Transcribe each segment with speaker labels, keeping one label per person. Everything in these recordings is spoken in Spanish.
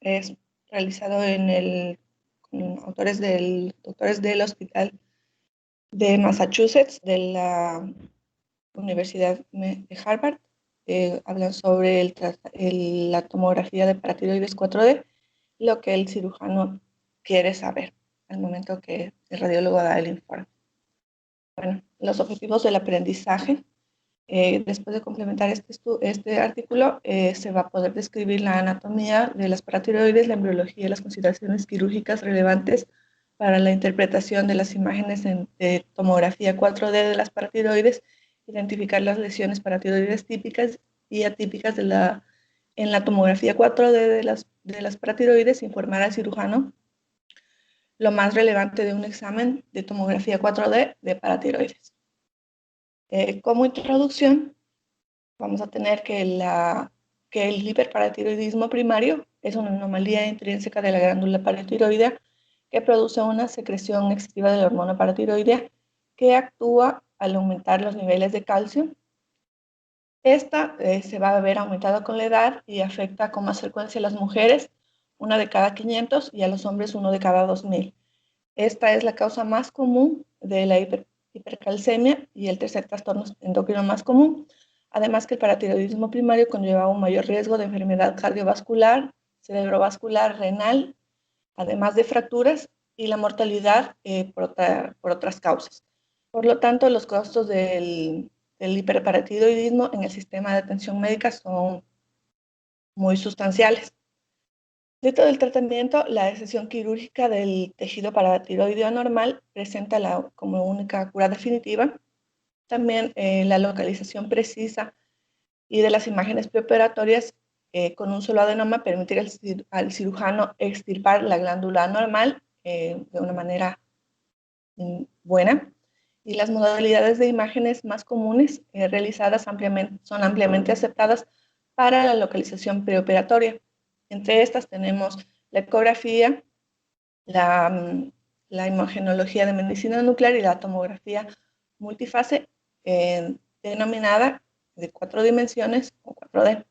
Speaker 1: es realizado con doctores del Hospital de Massachusetts, de la Universidad de Harvard. Hablan sobre la tomografía de paratiroides 4D, lo que el cirujano quiere saber al momento que el radiólogo da el informe. Bueno, los objetivos del aprendizaje. Después de complementar este artículo, se va a poder describir la anatomía de las paratiroides, la embriología y las consideraciones quirúrgicas relevantes para la interpretación de las imágenes de tomografía 4D de las paratiroides, identificar las lesiones paratiroides típicas y atípicas en la tomografía 4D de las paratiroides, informar al cirujano lo más relevante de un examen de tomografía 4D de paratiroides. Como introducción, vamos a tener que el hiperparatiroidismo primario es una anomalía intrínseca de la glándula paratiroidea que produce una secreción excesiva de la hormona paratiroidea que actúa al aumentar los niveles de calcio. Esta se va a ver aumentada con la edad y afecta con más frecuencia a las mujeres, 1 de cada 500, y a los hombres 1 de cada 2000. Esta es la causa más común de la hipercalcemia y el tercer trastorno endocrino más común. Además que el paratiroidismo primario conlleva un mayor riesgo de enfermedad cardiovascular, cerebrovascular, renal, además de fracturas y la mortalidad por otras causas. Por lo tanto, los costos del hiperparatiroidismo en el sistema de atención médica son muy sustanciales. Dentro del tratamiento, la decisión quirúrgica del tejido paratiroideo anormal presenta como única cura definitiva. También la localización precisa y de las imágenes preoperatorias con un solo adenoma permitir al cirujano extirpar la glándula anormal de una manera buena. Y las modalidades de imágenes más comunes realizadas son ampliamente aceptadas para la localización preoperatoria. Entre estas tenemos la ecografía, la imagenología de medicina nuclear y la tomografía multifase denominada de 4 dimensiones o 4D.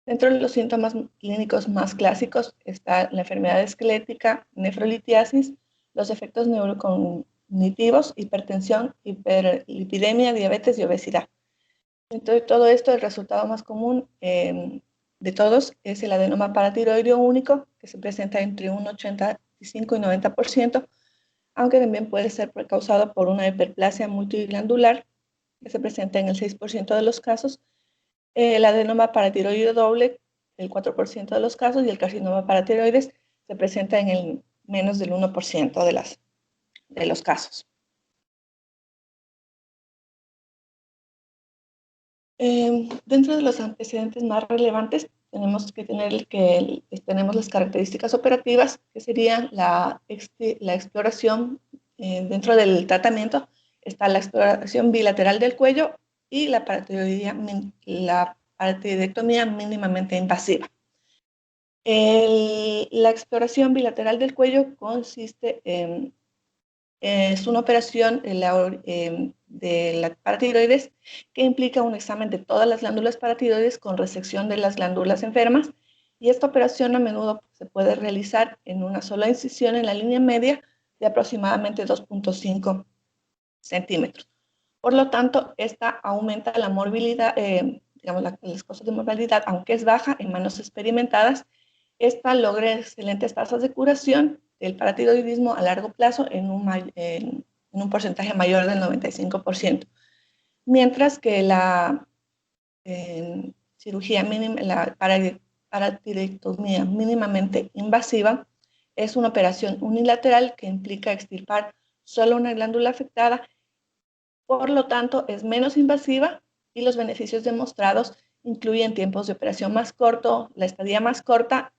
Speaker 1: Dentro de los síntomas clínicos más clásicos está la enfermedad esquelética, nefrolitiasis, los efectos neurocognitivos, hipertensión, hiperlipidemia, diabetes y obesidad. Dentro de todo esto, el resultado más común de todos es el adenoma paratiroideo único, que se presenta entre un 85 y 90%, aunque también puede ser causado por una hiperplasia multiglandular, que se presenta en el 6% de los casos, el adenoma paratiroideo doble, el 4% de los casos, y el carcinoma paratiroides se presenta en el menos del 1% de los casos. Dentro de los antecedentes más relevantes, tenemos las características operativas, que serían la exploración dentro del tratamiento. Está la exploración bilateral del cuello y la paratiroidectomía mínimamente invasiva. La exploración bilateral del cuello consiste en es una operación de la paratiroides que implica un examen de todas las glándulas paratiroides con resección de las glándulas enfermas, y esta operación a menudo se puede realizar en una sola incisión en la línea media de aproximadamente 2.5 centímetros. Por lo tanto, esta aumenta la morbilidad, las cosas de mortalidad, aunque es baja en manos experimentadas. Esta logra excelentes tasas de curación del paratiroidismo a largo plazo en un porcentaje mayor del 95%, mientras que la cirugía mínima, la paratiroidectomía mínimamente invasiva, es una operación unilateral que implica extirpar solo una glándula afectada. Por lo tanto, es menos invasiva y los beneficios demostrados incluyen tiempos de operación más corto, la estadía más corta,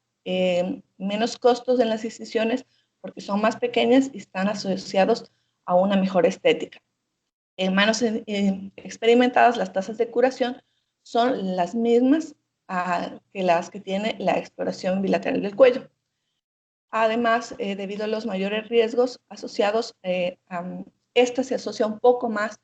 Speaker 1: menos costos en las incisiones porque son más pequeñas y están asociados a una mejor estética. En manos experimentadas, las tasas de curación son las mismas que las que tiene la exploración bilateral del cuello. Además, debido a los mayores riesgos asociados, esta se asocia un poco más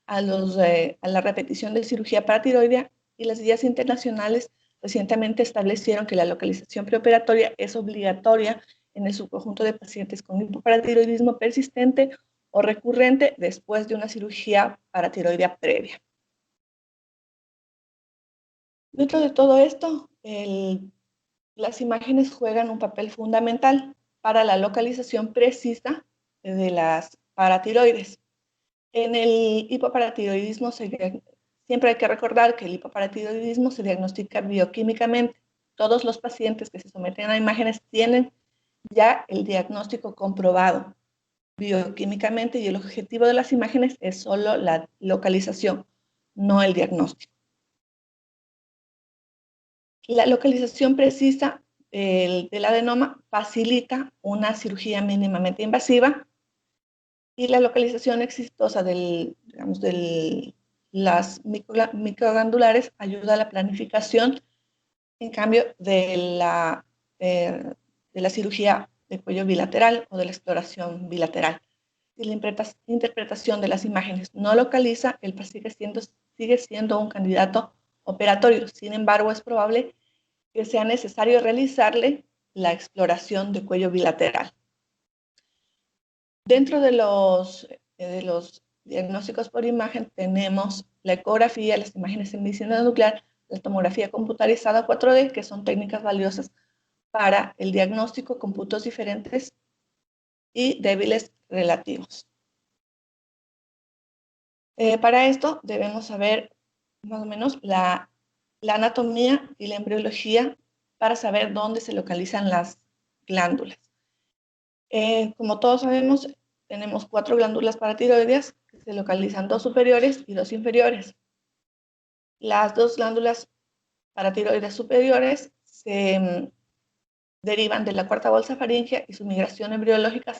Speaker 1: a la repetición de cirugía paratiroidea, y las guías internacionales Recientemente establecieron que la localización preoperatoria es obligatoria en el subconjunto de pacientes con hipoparatiroidismo persistente o recurrente después de una cirugía paratiroidea previa. Dentro de todo esto, las imágenes juegan un papel fundamental para la localización precisa de las paratiroides. En el hipoparatiroidismo siempre hay que recordar que el hipoparatiroidismo se diagnostica bioquímicamente. Todos los pacientes que se someten a imágenes tienen ya el diagnóstico comprobado bioquímicamente y el objetivo de las imágenes es solo la localización, no el diagnóstico. La localización precisa del adenoma facilita una cirugía mínimamente invasiva y la localización exitosa de las microglandulares ayuda a la planificación, en cambio, de la cirugía de cuello bilateral o de la exploración bilateral. Si la interpretación de las imágenes no localiza, el paciente sigue siendo un candidato operatorio. Sin embargo, es probable que sea necesario realizarle la exploración de cuello bilateral. Dentro de los diagnósticos por imagen tenemos la ecografía, las imágenes en medicina nuclear, la tomografía computarizada 4D, que son técnicas valiosas para el diagnóstico con puntos diferentes y débiles relativos. Para esto debemos saber más o menos la anatomía y la embriología para saber dónde se localizan las glándulas. Como todos sabemos, tenemos 4 glándulas paratiroideas que se localizan 2 superiores y 2 inferiores. Las 2 glándulas paratiroides superiores se derivan de la cuarta bolsa faríngea y su migración embriológica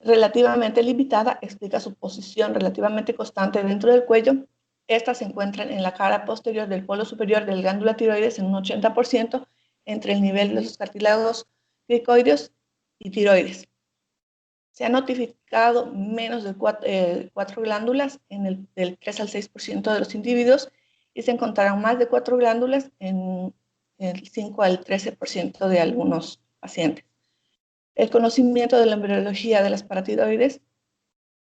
Speaker 1: relativamente limitada explica su posición relativamente constante dentro del cuello. Estas se encuentran en la cara posterior del polo superior del glándula tiroides en un 80% entre el nivel de los cartílagos cricoideos y tiroides. Se ha notificado menos de 4 glándulas en del 3 al 6% de los individuos y se encontrarán más de 4 glándulas en el 5 al 13% de algunos pacientes. El conocimiento de la embriología de las paratiroides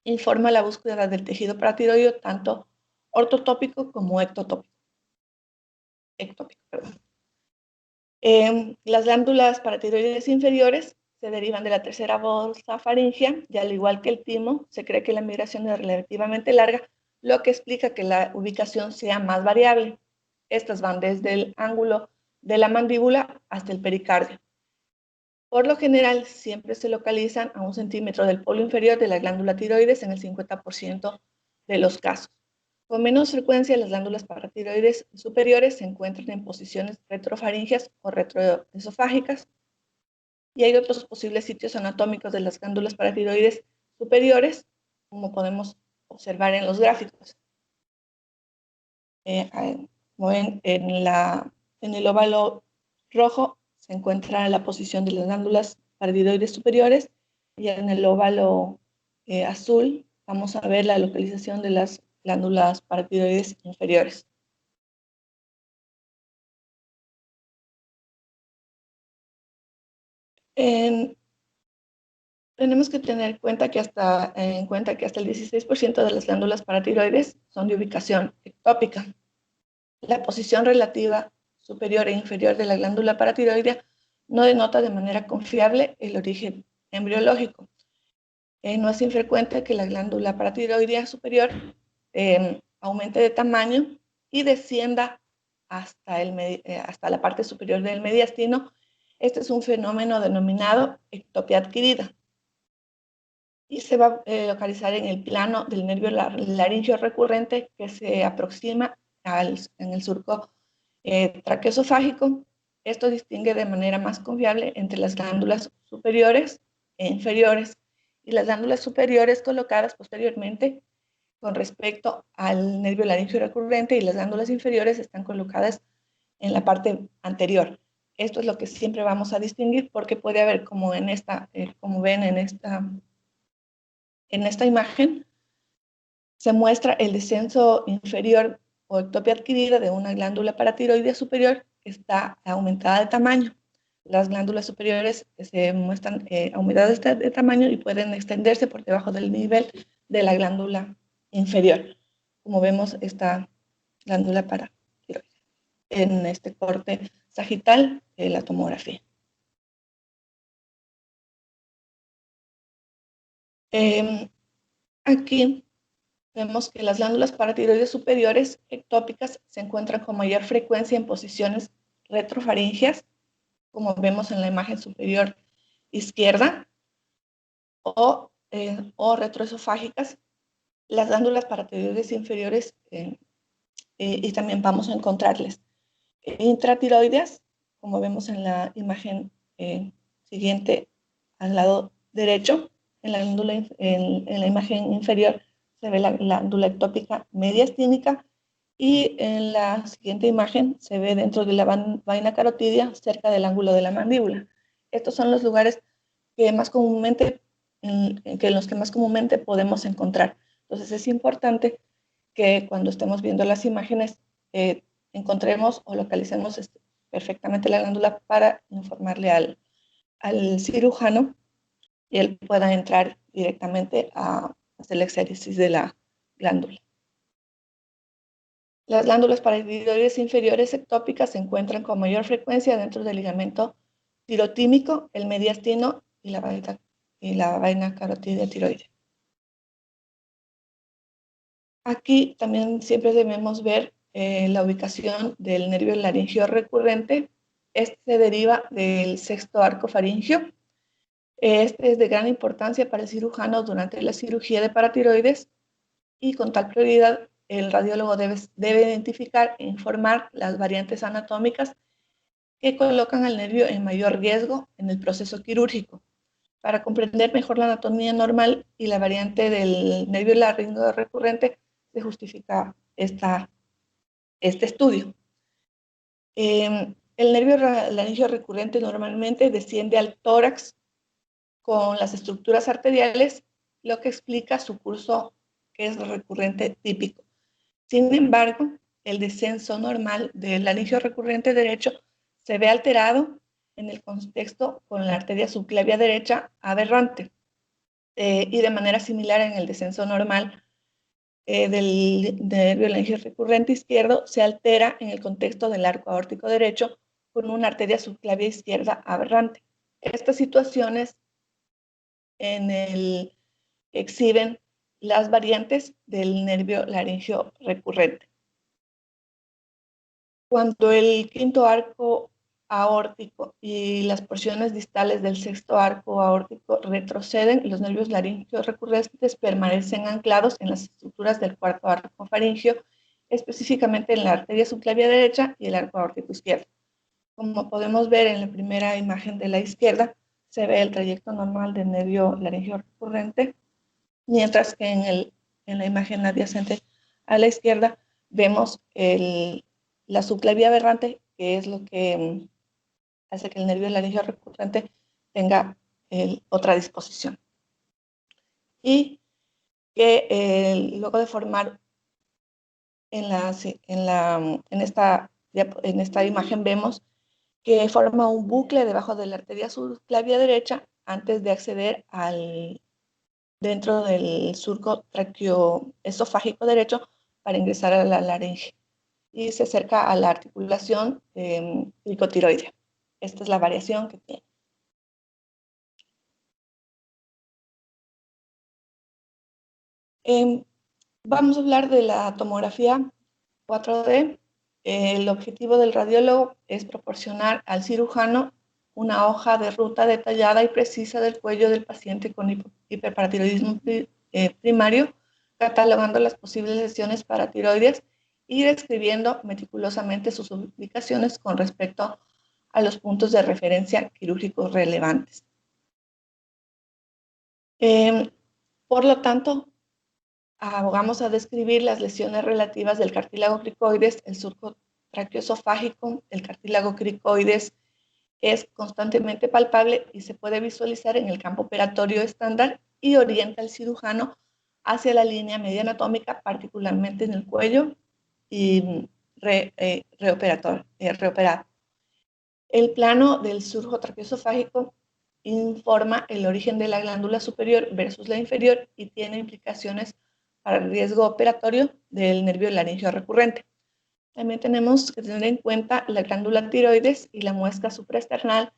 Speaker 1: informa la búsqueda del tejido paratiroideo tanto ortotópico como ectópico. Las glándulas paratiroides inferiores se derivan de la tercera bolsa faríngea y al igual que el timo, se cree que la migración es relativamente larga, lo que explica que la ubicación sea más variable. Estas van desde el ángulo de la mandíbula hasta el pericardio. Por lo general, siempre se localizan a 1 centímetro del polo inferior de la glándula tiroides en el 50% de los casos. Con menos frecuencia, las glándulas paratiroides superiores se encuentran en posiciones retrofaringeas o retroesofágicas y hay otros posibles sitios anatómicos de las glándulas paratiroides superiores, como podemos observar en los gráficos. Como ven, en el óvalo rojo se encuentra la posición de las glándulas paratiroides superiores y en el óvalo azul vamos a ver la localización de las glándulas paratiroides inferiores. Tenemos que tener en cuenta que hasta el 16% de las glándulas paratiroides son de ubicación ectópica. La posición relativa superior e inferior de la glándula paratiroidea no denota de manera confiable el origen embriológico. No es infrecuente que la glándula paratiroidea superior aumente de tamaño y descienda hasta la parte superior del mediastino. Este es un fenómeno denominado ectopía adquirida y se va a localizar en el plano del nervio laríngeo recurrente que se aproxima en el surco traqueosofágico. Esto distingue de manera más confiable entre las glándulas superiores e inferiores y las glándulas superiores colocadas posteriormente con respecto al nervio laríngeo recurrente y las glándulas inferiores están colocadas en la parte anterior. Esto es lo que siempre vamos a distinguir porque puede haber, como ven en esta imagen, se muestra el descenso inferior o ectopía adquirida de una glándula paratiroidea superior está aumentada de tamaño. Las glándulas superiores se muestran aumentadas de tamaño y pueden extenderse por debajo del nivel de la glándula inferior. Como vemos, esta glándula paratiroidea en este corte sagital de la tomografía. Aquí vemos que las glándulas paratiroides superiores ectópicas se encuentran con mayor frecuencia en posiciones retrofaringeas, como vemos en la imagen superior izquierda, o retroesofágicas. Las glándulas paratiroides inferiores, y también vamos a encontrarles intratiroideas, como vemos en la imagen siguiente al lado derecho. En la imagen inferior se ve la glándula ectópica mediastínica, y en la siguiente imagen se ve dentro de la vaina carotidia, cerca del ángulo de la mandíbula. Estos son los lugares que más comúnmente, en los que más comúnmente podemos encontrar. Entonces es importante que cuando estemos viendo las imágenes encontremos o localicemos perfectamente la glándula para informarle al cirujano y él pueda entrar directamente a hacer el exámesis de la glándula. Las glándulas paratiroides inferiores ectópicas se encuentran con mayor frecuencia dentro del ligamento tirotímico, el mediastino y la vaina carotidia tiroidea. Aquí también siempre debemos ver la ubicación del nervio laringeo recurrente. Este se deriva del sexto arco faringeo. Este es de gran importancia para el cirujano durante la cirugía de paratiroides, y con tal prioridad el radiólogo debe identificar e informar las variantes anatómicas que colocan al nervio en mayor riesgo en el proceso quirúrgico. Para comprender mejor la anatomía normal y la variante del nervio laringeo recurrente, se justifica este estudio. El nervio laringeo recurrente normalmente desciende al tórax con las estructuras arteriales, lo que explica su curso, que es recurrente típico. Sin embargo, el descenso normal del laringeo recurrente derecho se ve alterado en el contexto con la arteria subclavia derecha aberrante, y de manera similar en el descenso normal del nervio laringeo recurrente izquierdo se altera en el contexto del arco aórtico derecho con una arteria subclavia izquierda aberrante. Estas situaciones exhiben las variantes del nervio laringeo recurrente. Cuando el quinto arco aórtico y las porciones distales del sexto arco aórtico retroceden, los nervios laríngeos recurrentes permanecen anclados en las estructuras del cuarto arco faríngeo, específicamente en la arteria subclavia derecha y el arco aórtico izquierdo. Como podemos ver en la primera imagen de la izquierda, se ve el trayecto normal del nervio laringeo recurrente, mientras que en la imagen adyacente a la izquierda vemos la subclavia aberrante, que es lo que hace que el nervio laringeo recurrente tenga otra disposición. Y que luego de formar en esta imagen vemos que forma un bucle debajo de la arteria subclavia derecha antes de acceder dentro del surco traqueoesofágico derecho para ingresar a la laringe, y se acerca a la articulación tricotiroidea. Esta es la variación que tiene. Vamos a hablar de la tomografía 4D. El objetivo del radiólogo es proporcionar al cirujano una hoja de ruta detallada y precisa del cuello del paciente con hiperparatiroidismo primario, catalogando las posibles lesiones paratiroides y describiendo meticulosamente sus ubicaciones con respecto a los puntos de referencia quirúrgicos relevantes. Por lo tanto, vamos a describir las lesiones relativas del cartílago cricoides, el surco traqueoesofágico. El cartílago cricoides es constantemente palpable y se puede visualizar en el campo operatorio estándar y orienta al cirujano hacia la línea media anatómica, particularmente en el cuello y reoperado. El plano del surco traqueoesofágico informa el origen de la glándula superior versus la inferior y tiene implicaciones para el riesgo operatorio del nervio laringeo recurrente. También tenemos que tener en cuenta la glándula tiroides y la muesca supraesternal,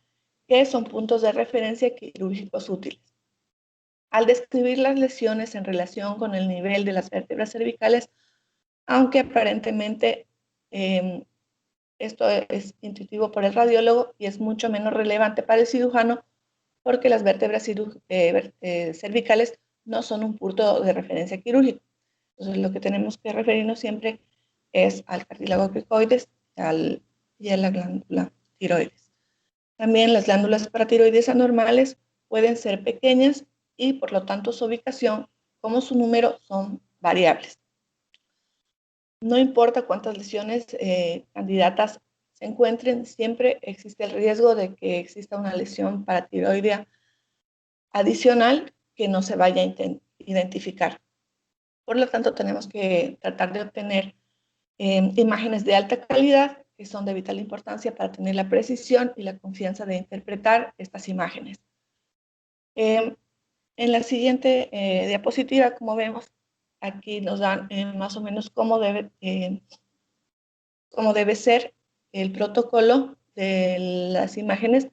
Speaker 1: que son puntos de referencia quirúrgicos útiles. Al describir las lesiones en relación con el nivel de las vértebras cervicales, aunque aparentemente esto es intuitivo por el radiólogo y es mucho menos relevante para el cirujano porque las vértebras cervicales no son un punto de referencia quirúrgico. Entonces, lo que tenemos que referirnos siempre es al cartílago cricoides y a la glándula tiroides. También las glándulas paratiroides anormales pueden ser pequeñas y por lo tanto su ubicación como su número son variables. No importa cuántas lesiones candidatas se encuentren, siempre existe el riesgo de que exista una lesión paratiroidea adicional que no se vaya a identificar. Por lo tanto, tenemos que tratar de obtener imágenes de alta calidad que son de vital importancia para tener la precisión y la confianza de interpretar estas imágenes. En la siguiente diapositiva, como vemos, aquí nos dan más o menos cómo debe ser el protocolo de las imágenes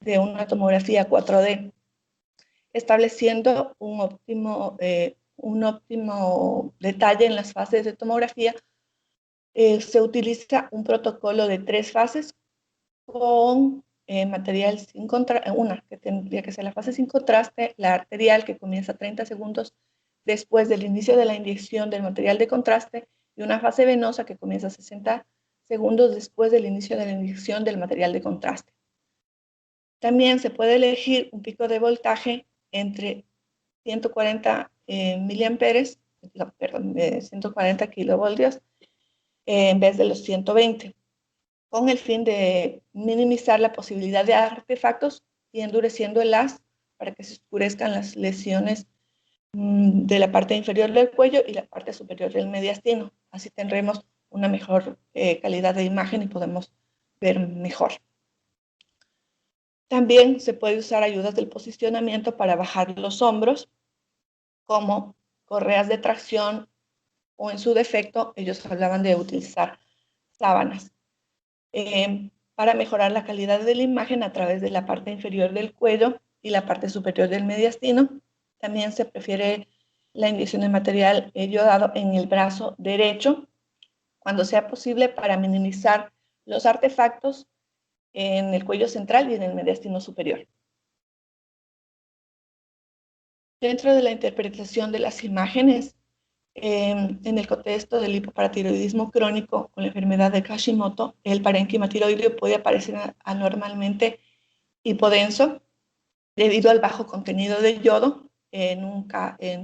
Speaker 1: de una tomografía 4D, estableciendo un óptimo detalle en las fases de tomografía. Se utiliza un protocolo de 3 fases con material sin contraste, una que tendría que ser la fase sin contraste, la arterial que comienza 30 segundos después del inicio de la inyección del material de contraste y una fase venosa que comienza 60 segundos después del inicio de la inyección del material de contraste. También se puede elegir un pico de voltaje entre 140 miliamperes, 140 kilovoltios en vez de los 120, con el fin de minimizar la posibilidad de artefactos y endureciendo el haz para que se oscurezcan las lesiones de la parte inferior del cuello y la parte superior del mediastino. Así tendremos una mejor calidad de imagen y podemos ver mejor. También se puede usar ayudas del posicionamiento para bajar los hombros, como correas de tracción o en su defecto, ellos hablaban de utilizar sábanas. Para mejorar la calidad de la imagen a través de la parte inferior del cuello y la parte superior del mediastino. También se prefiere la inyección de material yodado en el brazo derecho, cuando sea posible, para minimizar los artefactos en el cuello central y en el mediastino superior. Dentro de la interpretación de las imágenes, en el contexto del hipoparatiroidismo crónico con la enfermedad de Hashimoto, el parénquima tiroideo puede aparecer anormalmente hipodenso debido al bajo contenido de yodo, en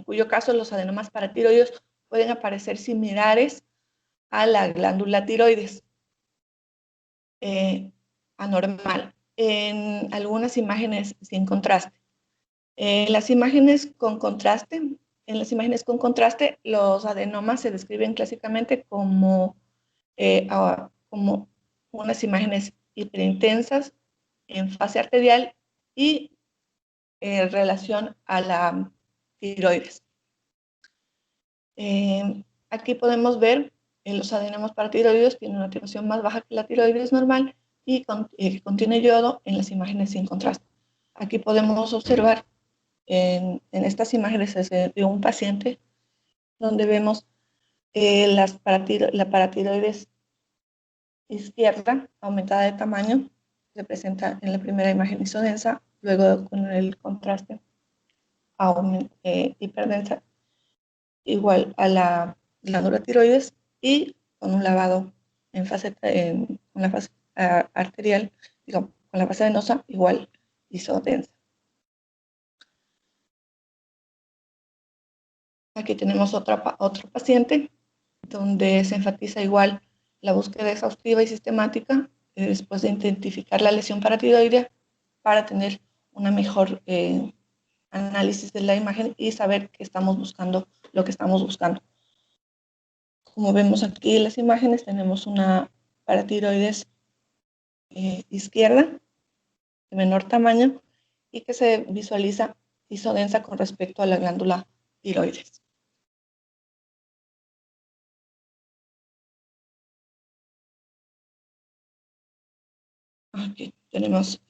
Speaker 1: cuyo caso los adenomas paratiroideos pueden aparecer similares a la glándula tiroides anormal en algunas imágenes sin contraste. En las imágenes con contraste, los adenomas se describen clásicamente como unas imágenes hiperintensas en fase arterial y en relación a la tiroides. Aquí podemos ver los adenomas paratiroideos tienen una tensión más baja que la tiroides normal y contiene yodo en las imágenes sin contraste. Aquí podemos observar en estas imágenes de un paciente donde vemos la paratiroides izquierda aumentada de tamaño, se presenta en la primera imagen isodensa, luego con el contraste hiperdensa, igual a la glándula tiroides y con un lavado con la fase arterial, digamos, con la fase venosa igual isodensa. Aquí tenemos otro paciente donde se enfatiza igual la búsqueda exhaustiva y sistemática después de identificar la lesión paratiroidea para tener una mejor análisis de la imagen y saber que estamos buscando lo que estamos buscando. Como vemos aquí en las imágenes, tenemos una paratiroides izquierda, de menor tamaño, y que se visualiza isodensa con respecto a la glándula tiroides. Aquí tenemos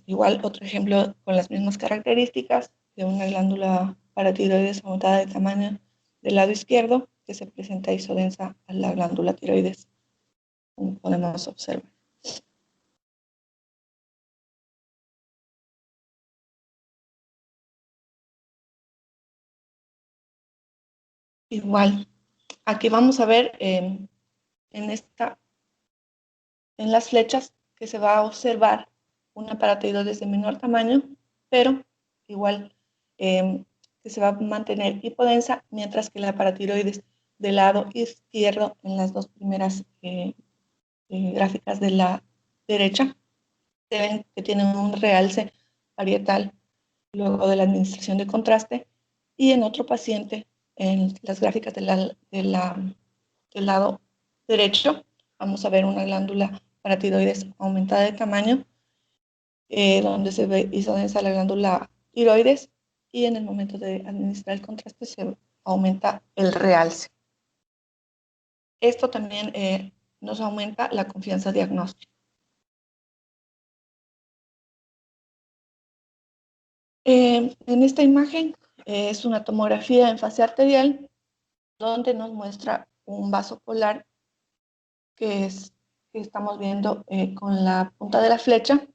Speaker 1: igual otro ejemplo con las mismas características de una glándula paratiroides aumentada de tamaño del lado izquierdo que se presenta isodensa a la glándula tiroides, como podemos observar. Igual, aquí vamos a ver en las flechas que se va a observar una paratiroides de menor tamaño, pero igual que se va a mantener hipodensa, mientras que la paratiroides del lado izquierdo en las dos primeras gráficas de la derecha se ven que tienen un realce parietal luego de la administración de contraste, y en otro paciente, en las gráficas del lado derecho, vamos a ver una glándula paratiroides aumentada de tamaño, donde se ve isodensa la glándula tiroides, y en el momento de administrar el contraste se aumenta el realce. Esto también nos aumenta la confianza diagnóstica. En esta imagen es una tomografía en fase arterial donde nos muestra un vaso polar que estamos viendo con la punta de la flecha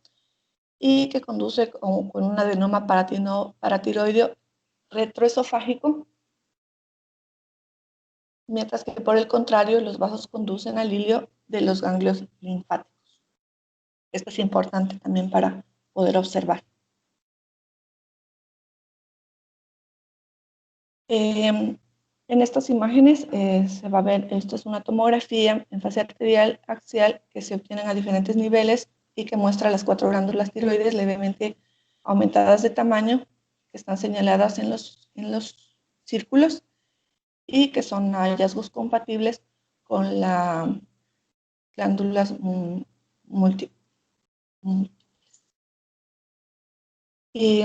Speaker 1: y que conduce con un adenoma paratiroideo retroesofágico, mientras que por el contrario los vasos conducen al hilio de los ganglios linfáticos. Esto es importante también para poder observar. En estas imágenes se va a ver, esto es una tomografía en fase arterial axial que se obtienen a diferentes niveles y que muestra las 4 glándulas tiroides levemente aumentadas de tamaño, que están señaladas en los círculos y que son hallazgos compatibles con las glándulas múltiples. Y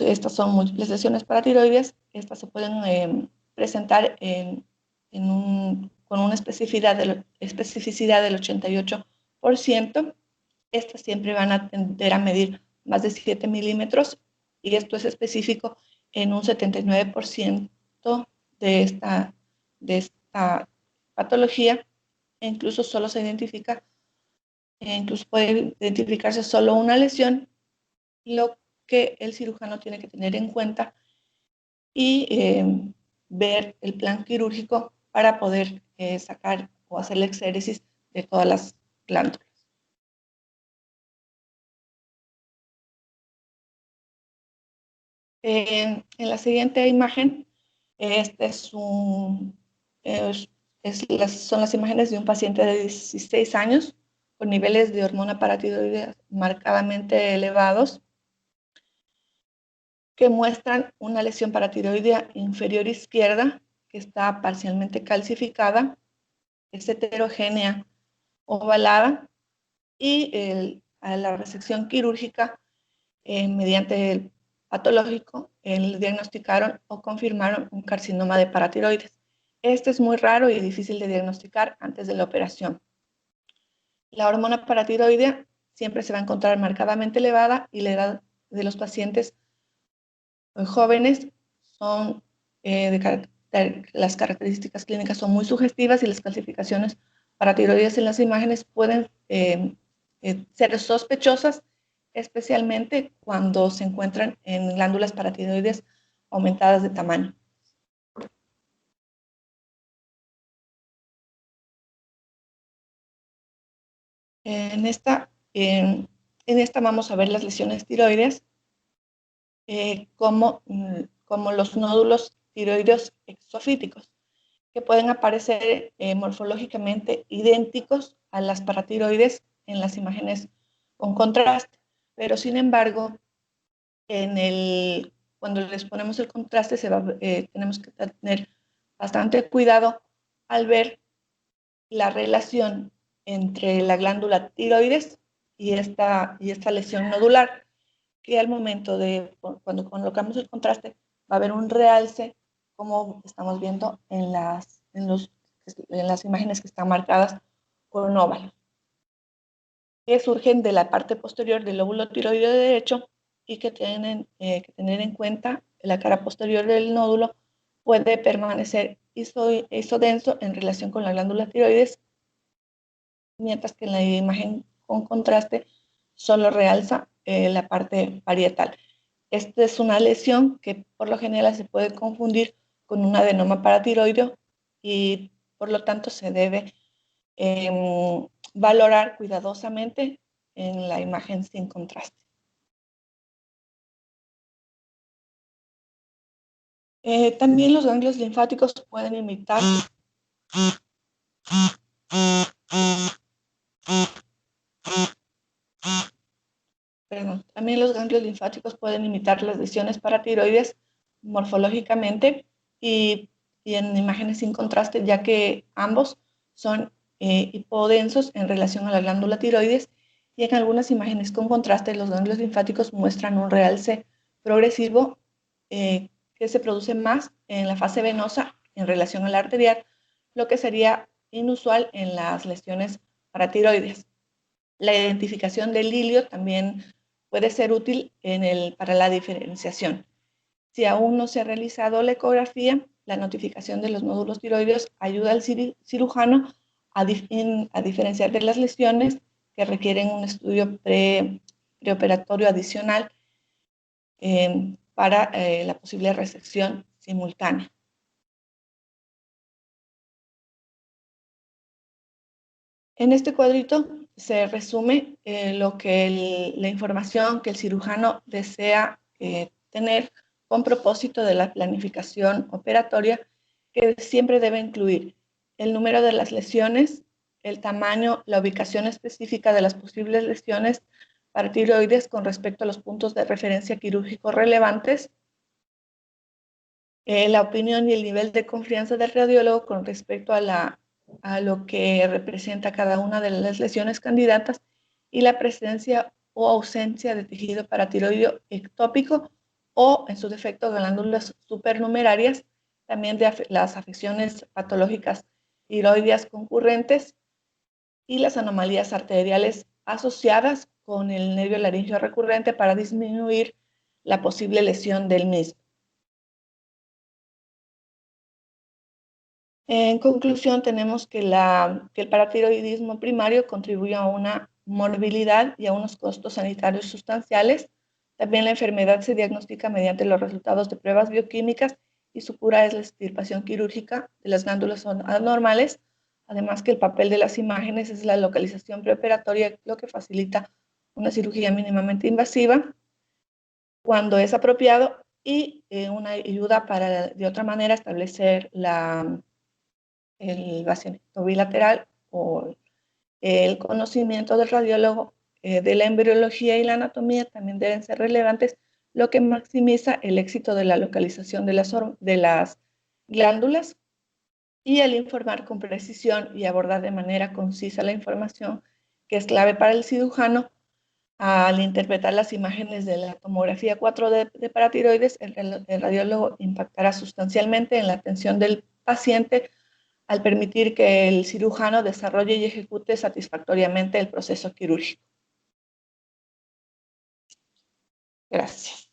Speaker 1: estas son múltiples lesiones paratiroides. Estas se pueden presentar con una especificidad del 88%. Estas siempre van a tender a medir más de 7 milímetros, y esto es específico en un 79% de esta patología. E incluso solo se identifica, incluso puede identificarse solo una lesión, lo que el cirujano tiene que tener en cuenta y ver el plan quirúrgico para poder sacar o hacer la exéresis de todas las glándulas. En la siguiente imagen, este son las imágenes de un paciente de 16 años con niveles de hormona paratiroidea marcadamente elevados, que muestran una lesión paratiroidea inferior izquierda que está parcialmente calcificada, es heterogénea ovalada, y a la resección quirúrgica mediante el patológico le diagnosticaron o confirmaron un carcinoma de paratiroides. Este es muy raro y difícil de diagnosticar antes de la operación. La hormona paratiroidea siempre se va a encontrar marcadamente elevada, y la edad de los pacientes jóvenes son las características clínicas son muy sugestivas, y las calcificaciones paratiroides en las imágenes pueden ser sospechosas, especialmente cuando se encuentran en glándulas paratiroides aumentadas de tamaño. En esta vamos a ver las lesiones tiroides, como los nódulos tiroideos exofíticos, que pueden aparecer morfológicamente idénticos a las paratiroides en las imágenes con contraste, pero sin embargo, cuando les ponemos el contraste tenemos que tener bastante cuidado al ver la relación entre la glándula tiroides y esta lesión nodular, que al momento de, cuando colocamos el contraste, va a haber un realce, como estamos viendo en las imágenes que están marcadas por un óvalo, que surgen de la parte posterior del lóbulo tiroideo derecho y que tienen que tener en cuenta que la cara posterior del nódulo puede permanecer isodenso en relación con la glándula tiroides, mientras que en la imagen con contraste solo realza la parte parietal. Esta es una lesión que por lo general se puede confundir con un adenoma paratiroideo y por lo tanto se debe valorar cuidadosamente en la imagen sin contraste. También los ganglios linfáticos pueden imitar también los ganglios linfáticos pueden imitar las lesiones paratiroides morfológicamente y en imágenes sin contraste, ya que ambos son hipodensos en relación a la glándula tiroides, y en algunas imágenes con contraste los ganglios linfáticos muestran un realce progresivo que se produce más en la fase venosa en relación a la arterial, lo que sería inusual en las lesiones paratiroides. La identificación del hilio también puede ser útil para la diferenciación. Si aún no se ha realizado la ecografía, la notificación de los nódulos tiroideos ayuda al cirujano a diferenciar de las lesiones que requieren un estudio preoperatorio adicional para la posible resección simultánea. En este cuadrito se resume la información que el cirujano desea tener con propósito de la planificación operatoria, que siempre debe incluir el número de las lesiones, el tamaño, la ubicación específica de las posibles lesiones paratiroides con respecto a los puntos de referencia quirúrgicos relevantes, la opinión y el nivel de confianza del radiólogo con respecto a lo que representa cada una de las lesiones candidatas, y la presencia o ausencia de tejido paratiroideo ectópico o, en su defecto, glándulas supernumerarias, también de las afecciones patológicas tiroideas concurrentes y las anomalías arteriales asociadas con el nervio laríngeo recurrente para disminuir la posible lesión del mismo. En conclusión, tenemos que el paratiroidismo primario contribuye a una morbilidad y a unos costos sanitarios sustanciales. También la enfermedad se diagnostica mediante los resultados de pruebas bioquímicas y su cura es la extirpación quirúrgica de las glándulas anormales. Además que el papel de las imágenes es la localización preoperatoria, lo que facilita una cirugía mínimamente invasiva cuando es apropiado y una ayuda para, de otra manera, establecer el vaciamiento bilateral o el conocimiento del radiólogo de la embriología y la anatomía también deben ser relevantes, lo que maximiza el éxito de la localización de las glándulas, y al informar con precisión y abordar de manera concisa la información, que es clave para el cirujano. Al interpretar las imágenes de la tomografía 4D de paratiroides, el radiólogo impactará sustancialmente en la atención del paciente al permitir que el cirujano desarrolle y ejecute satisfactoriamente el proceso quirúrgico. Gracias.